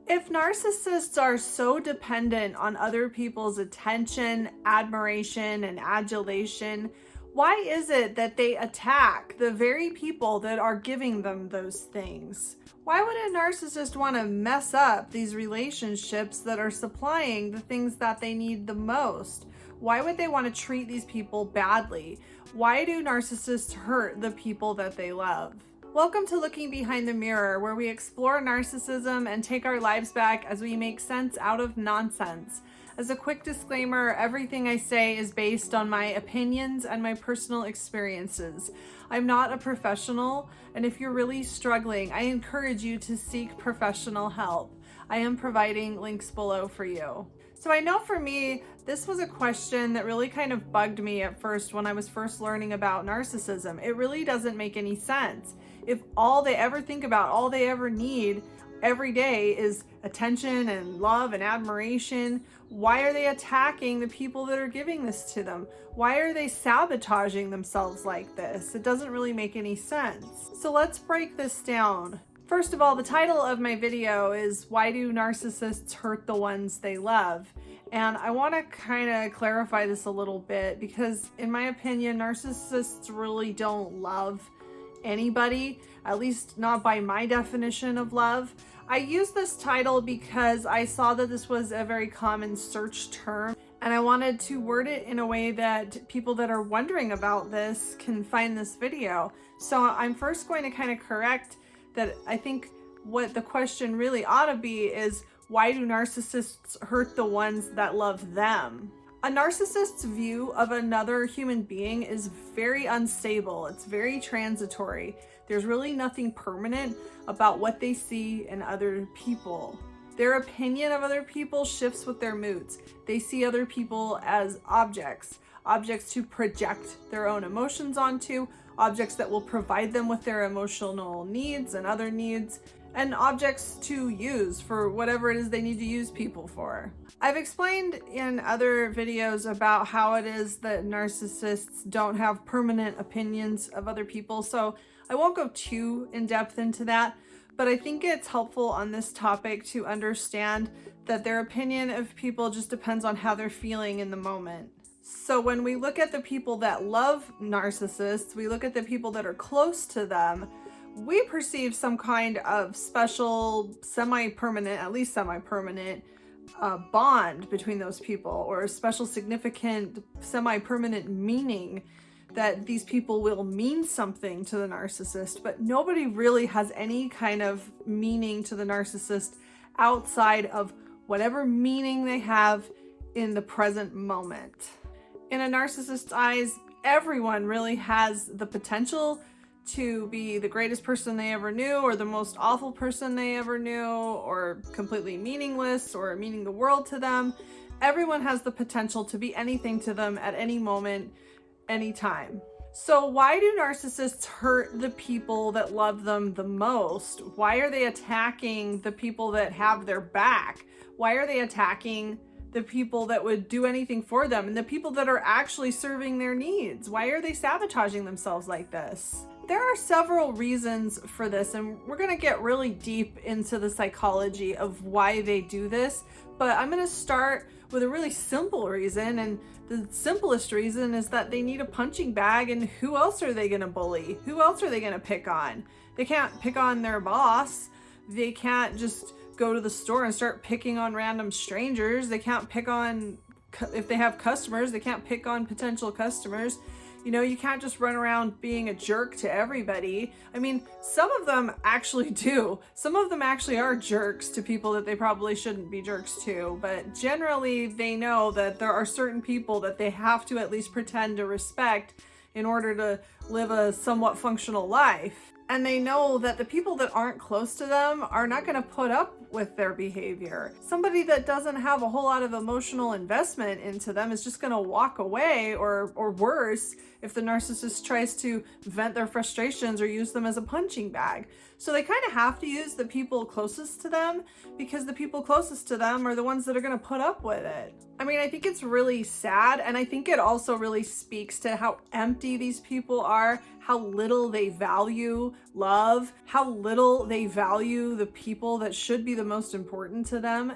If narcissists are so dependent on other people's attention, admiration, and adulation, why is it that they attack the very people that are giving them those things? Why would a narcissist want to mess up these relationships that are supplying the things that they need the most? Why would they want to treat these people badly? Why do narcissists hurt the people that they love? Welcome to Looking Behind the Mirror, where we explore narcissism and take our lives back as we make sense out of nonsense. As a quick disclaimer, everything I say is based on my opinions and my personal experiences. I'm not a professional, and if you're really struggling, I encourage you to seek professional help. I am providing links below for you. So I know for me, this was a question that really kind of bugged me at first when I was first learning about narcissism. It really doesn't make any sense. If all they ever think about, all they ever need every day is attention and love and admiration, why are they attacking the people that are giving this to them? Why are they sabotaging themselves like this? It doesn't really make any sense. So let's break this down. First of all, the title of my video is Why Do Narcissists Hurt the Ones They Love? And I want to kind of clarify this a little bit because in my opinion, narcissists really don't love anybody, at least not by my definition of love. I use this title because I saw that this was a very common search term, and I wanted to word it in a way that people that are wondering about this can find this video. So I'm first going to kind of correct that I think what the question really ought to be is, why do narcissists hurt the ones that love them? A narcissist's view of another human being is very unstable. It's very transitory. There's really nothing permanent about what they see in other people. Their opinion of other people shifts with their moods. They see other people as objects to project their own emotions onto, objects that will provide them with their emotional needs and other needs, and objects to use for whatever it is they need to use people for. I've explained in other videos about how it is that narcissists don't have permanent opinions of other people, so I won't go too in depth into that, but I think it's helpful on this topic to understand that their opinion of people just depends on how they're feeling in the moment. So when we look at the people that love narcissists, we look at the people that are close to them, we perceive some kind of special, semi-permanent, at least semi-permanent bond between those people, or a special significant semi-permanent meaning that these people will mean something to the narcissist, but nobody really has any kind of meaning to the narcissist outside of whatever meaning they have in the present moment. In a narcissist's eyes, everyone really has the potential to be the greatest person they ever knew, or the most awful person they ever knew, or completely meaningless, or meaning the world to them. Everyone has the potential to be anything to them at any moment, anytime. So why do narcissists hurt the people that love them the most? Why are they attacking the people that have their back? Why are they attacking the people that would do anything for them and the people that are actually serving their needs? Why are they sabotaging themselves like this? There are several reasons for this, and we're going to get really deep into the psychology of why they do this, but I'm going to start with a really simple reason, and the simplest reason is that they need a punching bag, and who else are they going to bully? Who else are they going to pick on? They can't pick on their boss. They can't just go to the store and start picking on random strangers. They can't pick on, if they have customers, they can't pick on potential customers. You know, you can't just run around being a jerk to everybody. I mean, some of them actually do. Some of them actually are jerks to people that they probably shouldn't be jerks to, but generally they know that there are certain people that they have to at least pretend to respect in order to live a somewhat functional life. And they know that the people that aren't close to them are not going to put up with their behavior. Somebody that doesn't have a whole lot of emotional investment into them is just going to walk away, or worse, if the narcissist tries to vent their frustrations or use them as a punching bag. So they kind of have to use the people closest to them, because the people closest to them are the ones that are going to put up with it. I mean, I think it's really sad, and I think it also really speaks to how empty these people are, how little they value love, how little they value the people that should be the most important to them.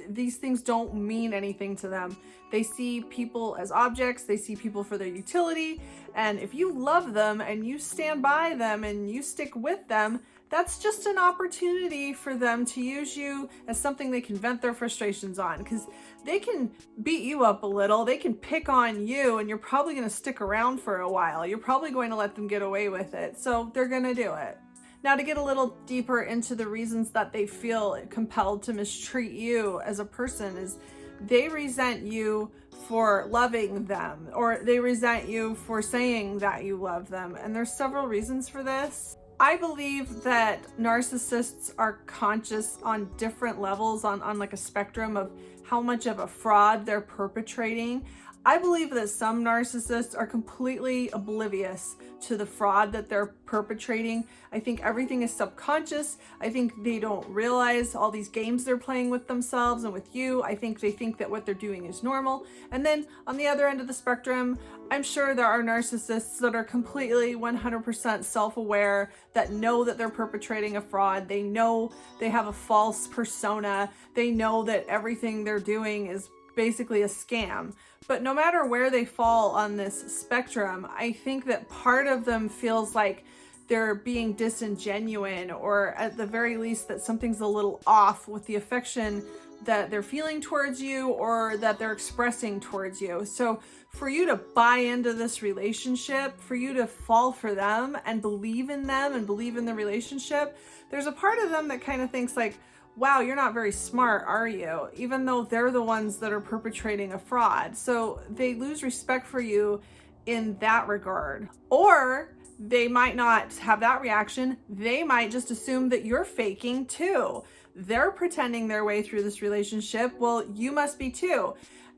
These things don't mean anything to them. They see people as objects, they see people for their utility, and if you love them and you stand by them and you stick with them, that's just an opportunity for them to use you as something they can vent their frustrations on, because they can beat you up a little, they can pick on you, and you're probably going to stick around for a while. You're probably going to let them get away with it, so they're going to do it. Now, to get a little deeper into the reasons that they feel compelled to mistreat you as a person is they resent you for loving them, or they resent you for saying that you love them. And there's several reasons for this. I believe that narcissists are conscious on different levels, on like a spectrum of how much of a fraud they're perpetrating. I believe that some narcissists are completely oblivious to the fraud that they're perpetrating. I think everything is subconscious. I think they don't realize all these games they're playing with themselves and with you. I think they think that what they're doing is normal. And then on the other end of the spectrum, I'm sure there are narcissists that are completely 100% self-aware, that know that they're perpetrating a fraud. They know they have a false persona. They know that everything they're doing is basically a scam. But no matter where they fall on this spectrum, I think that part of them feels like they're being disingenuous, or at the very least that something's a little off with the affection that they're feeling towards you or that they're expressing towards you. So for you to buy into this relationship, for you to fall for them and believe in them and believe in the relationship, there's a part of them that kind of thinks like, wow, you're not very smart, are you? Even though they're the ones that are perpetrating a fraud. So they lose respect for you in that regard. Or they might not have that reaction. They might just assume that you're faking too. They're pretending their way through this relationship. Well, you must be too.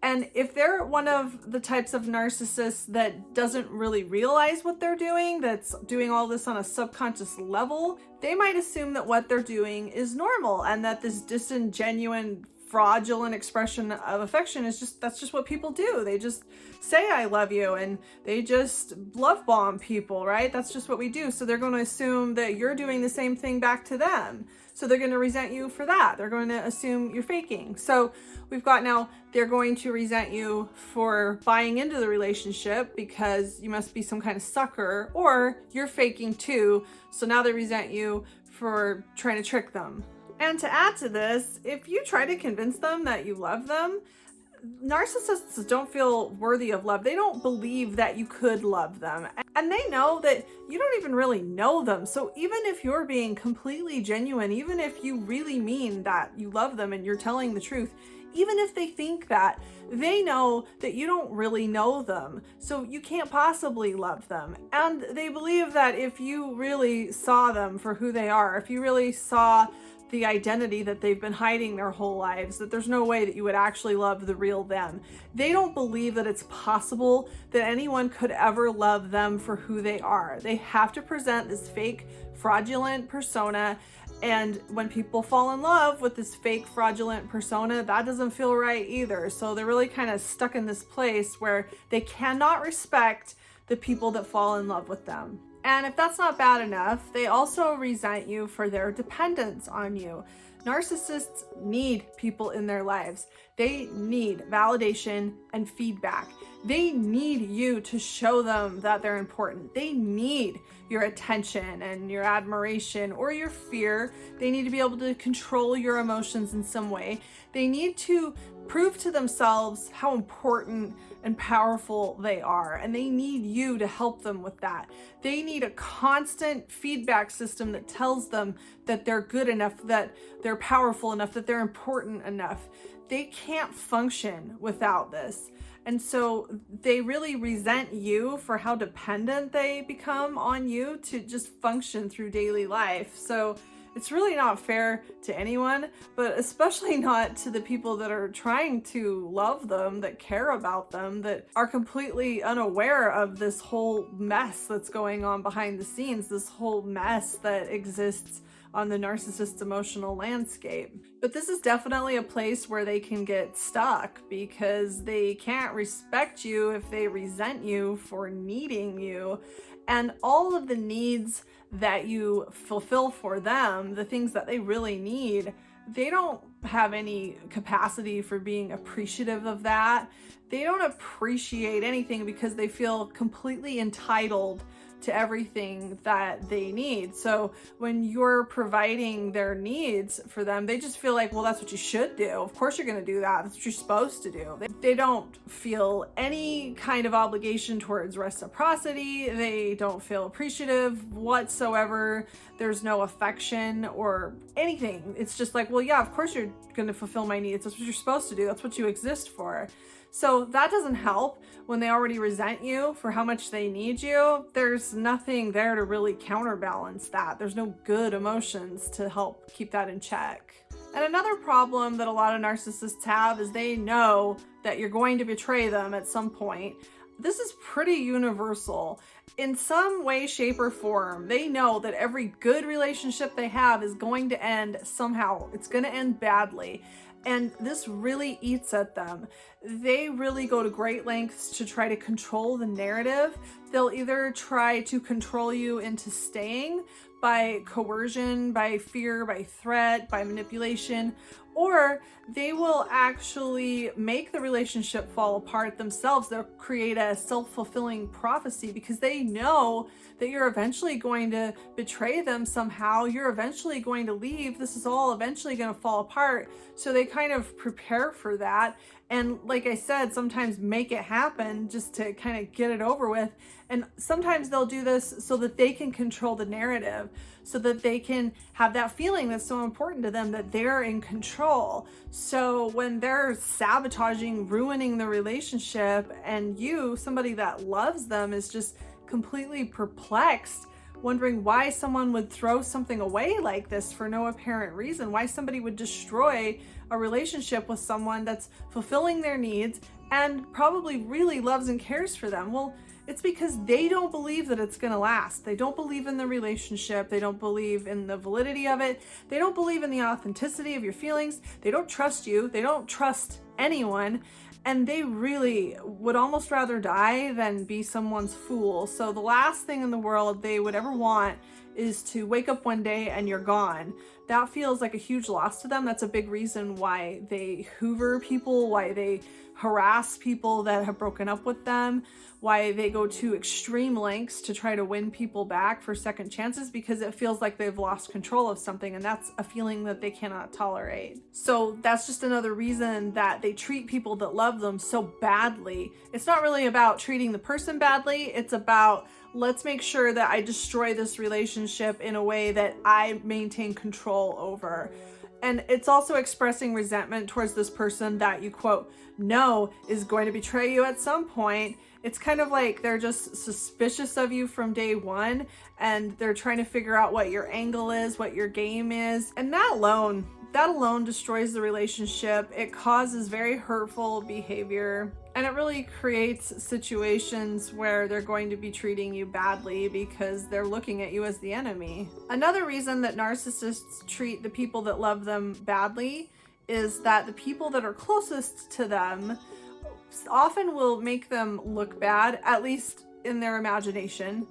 And if they're one of the types of narcissists that doesn't really realize what they're doing, that's doing all this on a subconscious level, they might assume that what they're doing is normal and that this disingenuous, fraudulent expression of affection is that's just what people do. They just say I love you and they just love bomb people, right? That's just what we do. So they're going to assume that you're doing the same thing back to them. So they're going to resent you for that. They're going to assume you're faking. So we've got now, they're going to resent you for buying into the relationship because you must be some kind of sucker, or you're faking too. So now they resent you for trying to trick them. And to add to this, if you try to convince them that you love them, narcissists don't feel worthy of love. They don't believe that you could love them. And they know that you don't even really know them. So even if you're being completely genuine, even if you really mean that you love them and you're telling the truth, even if they think that, they know that you don't really know them. So you can't possibly love them. And they believe that if you really saw them for who they are, if you really saw the identity that they've been hiding their whole lives, that there's no way that you would actually love the real them. They don't believe that it's possible that anyone could ever love them for who they are. They have to present this fake, fraudulent persona. And when people fall in love with this fake, fraudulent persona, that doesn't feel right either. So they're really kind of stuck in this place where they cannot respect the people that fall in love with them. And if that's not bad enough, they also resent you for their dependence on you. Narcissists need people in their lives. They need validation and feedback. They need you to show them that they're important. They need your attention and your admiration or your fear. They need to be able to control your emotions in some way. They need to prove to themselves how important and powerful they are, and they need you to help them with that. They need a constant feedback system that tells them that they're good enough, that they're powerful enough, that they're important enough. They can't function without this. And so they really resent you for how dependent they become on you to just function through daily life. So it's really not fair to anyone, but especially not to the people that are trying to love them, that care about them, that are completely unaware of this whole mess that's going on behind the scenes, this whole mess that exists on the narcissist's emotional landscape. But this is definitely a place where they can get stuck because they can't respect you if they resent you for needing you. And all of the needs that you fulfill for them, the things that they really need, they don't have any capacity for being appreciative of that. They don't appreciate anything because they feel completely entitled to everything that they need. So when you're providing their needs for them, they just feel like, well, that's what you should do. Of course you're going to do that. That's what you're supposed to do. They don't feel any kind of obligation towards reciprocity. They don't feel appreciative whatsoever. There's no affection or anything. It's just like, well, yeah, of course you're going to fulfill my needs. That's what you're supposed to do. That's what you exist for. So that doesn't help when they already resent you for how much they need you. There's nothing there to really counterbalance that. There's no good emotions to help keep that in check. And another problem that a lot of narcissists have is they know that you're going to betray them at some point. This is pretty universal. In some way, shape, or form, they know that every good relationship they have is going to end somehow. It's going to end badly. And this really eats at them. They really go to great lengths to try to control the narrative. They'll either try to control you into staying by coercion, by fear, by threat, by manipulation, or they will actually make the relationship fall apart themselves. They'll create a self-fulfilling prophecy because they know that you're eventually going to betray them somehow. You're eventually going to leave. This is all eventually going to fall apart. So they kind of prepare for that. And like I said, sometimes make it happen just to kind of get it over with. And sometimes they'll do this so that they can control the narrative, so that they can have that feeling that's so important to them that they're in control. So when they're sabotaging, ruining the relationship, and you, somebody that loves them, is just completely perplexed, wondering why someone would throw something away like this for no apparent reason, why somebody would destroy a relationship with someone that's fulfilling their needs and probably really loves and cares for them. Well, it's because they don't believe that it's going to last. They don't believe in the relationship. They don't believe in the validity of it. They don't believe in the authenticity of your feelings. They don't trust you. They don't trust anyone. And they really would almost rather die than be someone's fool. So the last thing in the world they would ever want is to wake up one day and you're gone. That feels like a huge loss to them. That's a big reason why they hoover people, why they harass people that have broken up with them, why they go to extreme lengths to try to win people back for second chances, because it feels like they've lost control of something, and that's a feeling that they cannot tolerate. So that's just another reason that they treat people that love them so badly. It's not really about treating the person badly. It's about, let's make sure that I destroy this relationship in a way that I maintain control over. And it's also expressing resentment towards this person that you, quote, know is going to betray you at some point. It's kind of like they're just suspicious of you from day one, and they're trying to figure out what your angle is, what your game is. And that alone destroys the relationship. It causes very hurtful behavior, and it really creates situations where they're going to be treating you badly because they're looking at you as the enemy. Another reason that narcissists treat the people that love them badly is that the people that are closest to them often will make them look bad, at least in their imagination.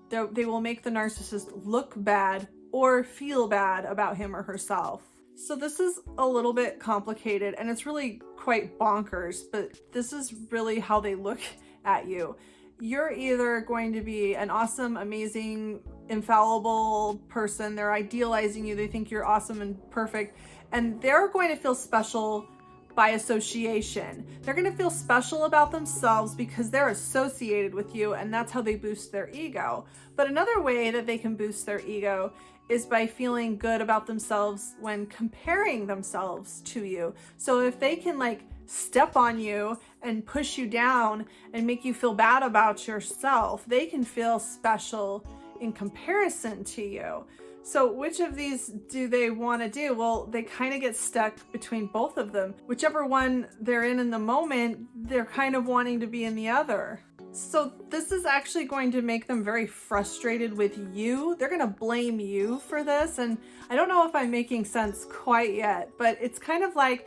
They will make the narcissist look bad or feel bad about him or herself. So this is a little bit complicated, and it's really quite bonkers, but this is really how they look at you. You're either going to be an awesome, amazing, infallible person. They're idealizing you. They think you're awesome and perfect, and they're going to feel special by association. They're going to feel special about themselves because they're associated with you, and that's how they boost their ego. But another way that they can boost their ego is by feeling good about themselves when comparing themselves to you. So if they can step on you and push you down and make you feel bad about yourself, they can feel special in comparison to you. So which of these do they want to do? Well, they kind of get stuck between both of them. Whichever one they're in the moment, they're kind of wanting to be in the other. So this is actually going to make them very frustrated with you. They're going to blame you for this. And I don't know if I'm making sense quite yet, but it's kind of like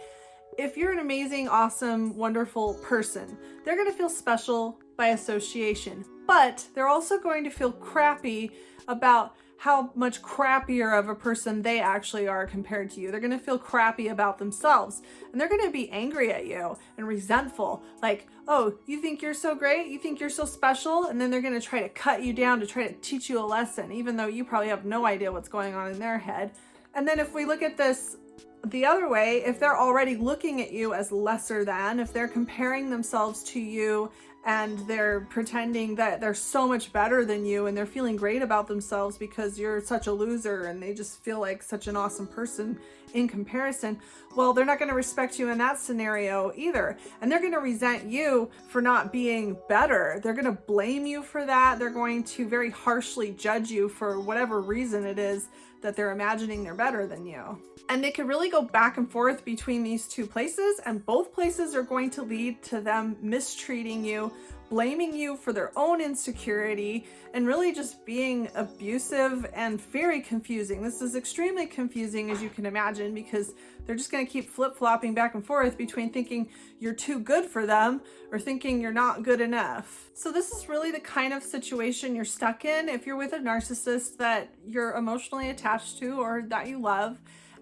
if you're an amazing, awesome, wonderful person, they're going to feel special by association, but they're also going to feel crappy about how much crappier of a person they actually are compared to you. They're going to feel crappy about themselves, and they're going to be angry at you and resentful. Like, oh, you think you're so great? You think you're so special? And then they're going to try to cut you down to try to teach you a lesson, even though you probably have no idea what's going on in their head. And then if we look at this the other way, if they're already looking at you as lesser than, if they're comparing themselves to you and they're pretending that they're so much better than you and they're feeling great about themselves because you're such a loser and they just feel like such an awesome person in comparison, well, they're not going to respect you in that scenario either. And they're going to resent you for not being better. They're going to blame you for that. They're going to very harshly judge you for whatever reason it is that they're imagining they're better than you. And they can really go back and forth between these two places, and both places are going to lead to them mistreating you, blaming you for their own insecurity, and really just being abusive and very confusing. This is extremely confusing, as you can imagine, because they're just going to keep flip-flopping back and forth between thinking you're too good for them or thinking you're not good enough. So this is really the kind of situation you're stuck in if you're with a narcissist that you're emotionally attached to or that you love,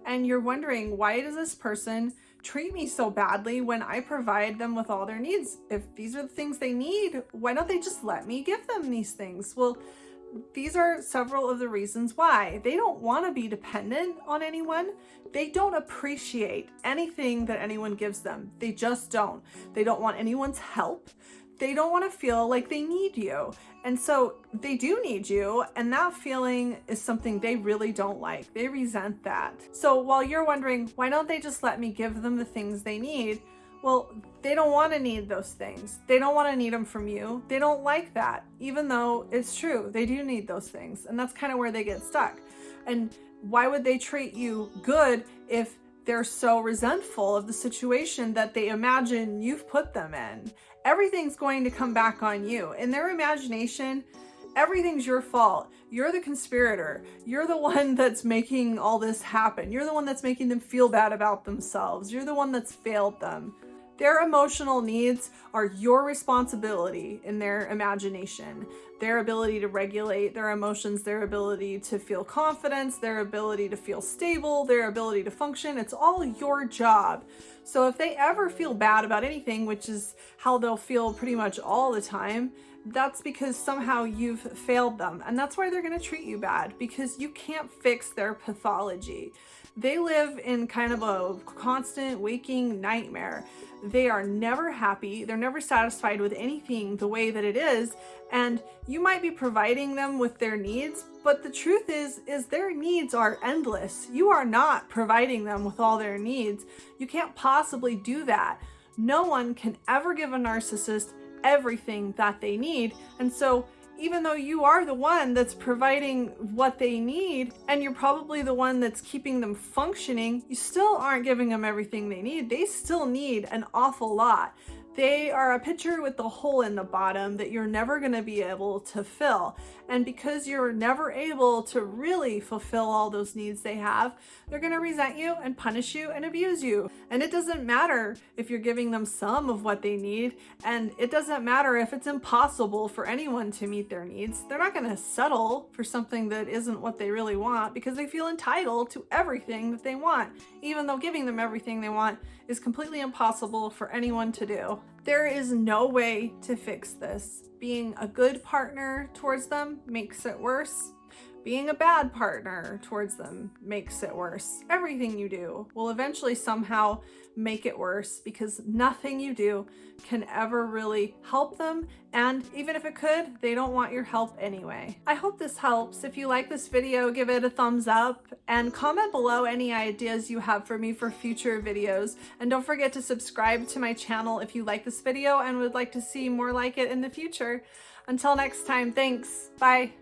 and you're wondering, why does this person treat me so badly when I provide them with all their needs? If these are the things they need, why don't they just let me give them these things? Well, these are several of the reasons why. They don't want to be dependent on anyone. They don't appreciate anything that anyone gives them. They just don't. They don't want anyone's help. They don't want to feel like they need you. And so they do need you, and that feeling is something they really don't like. They resent that. So while you're wondering, why don't they just let me give them the things they need? Well, they don't want to need those things. They don't want to need them from you. They don't like that, even though it's true. They do need those things, and that's kind of where they get stuck. And why would they treat you good if they're so resentful of the situation that they imagine you've put them in? Everything's going to come back on you. In their imagination, everything's your fault. You're the conspirator. You're the one that's making all this happen. You're the one that's making them feel bad about themselves. You're the one that's failed them. Their emotional needs are your responsibility in their imagination. Their ability to regulate their emotions, their ability to feel confidence, their ability to feel stable, their ability to function, it's all your job. So if they ever feel bad about anything, which is how they'll feel pretty much all the time, that's because somehow you've failed them. And that's why they're going to treat you bad, because you can't fix their pathology. They live in kind of a constant waking nightmare. They are never happy. They're never satisfied with anything the way that it is. And you might be providing them with their needs, but the truth is their needs are endless. You are not providing them with all their needs. You can't possibly do that. No one can ever give a narcissist everything that they need. And so even though you are the one that's providing what they need, and you're probably the one that's keeping them functioning, you still aren't giving them everything they need. They still need an awful lot. They are a pitcher with the hole in the bottom that you're never going to be able to fill. And because you're never able to really fulfill all those needs they have, they're going to resent you and punish you and abuse you. And it doesn't matter if you're giving them some of what they need, and it doesn't matter if it's impossible for anyone to meet their needs. They're not going to settle for something that isn't what they really want, because they feel entitled to everything that they want, even though giving them everything they want is completely impossible for anyone to do. There is no way to fix this. Being a good partner towards them makes it worse. Being a bad partner towards them makes it worse. Everything you do will eventually somehow make it worse, because nothing you do can ever really help them. And even if it could, they don't want your help anyway. I hope this helps. If you like this video, give it a thumbs up and comment below any ideas you have for me for future videos. And don't forget to subscribe to my channel if you like this video and would like to see more like it in the future. Until next time, thanks. Bye.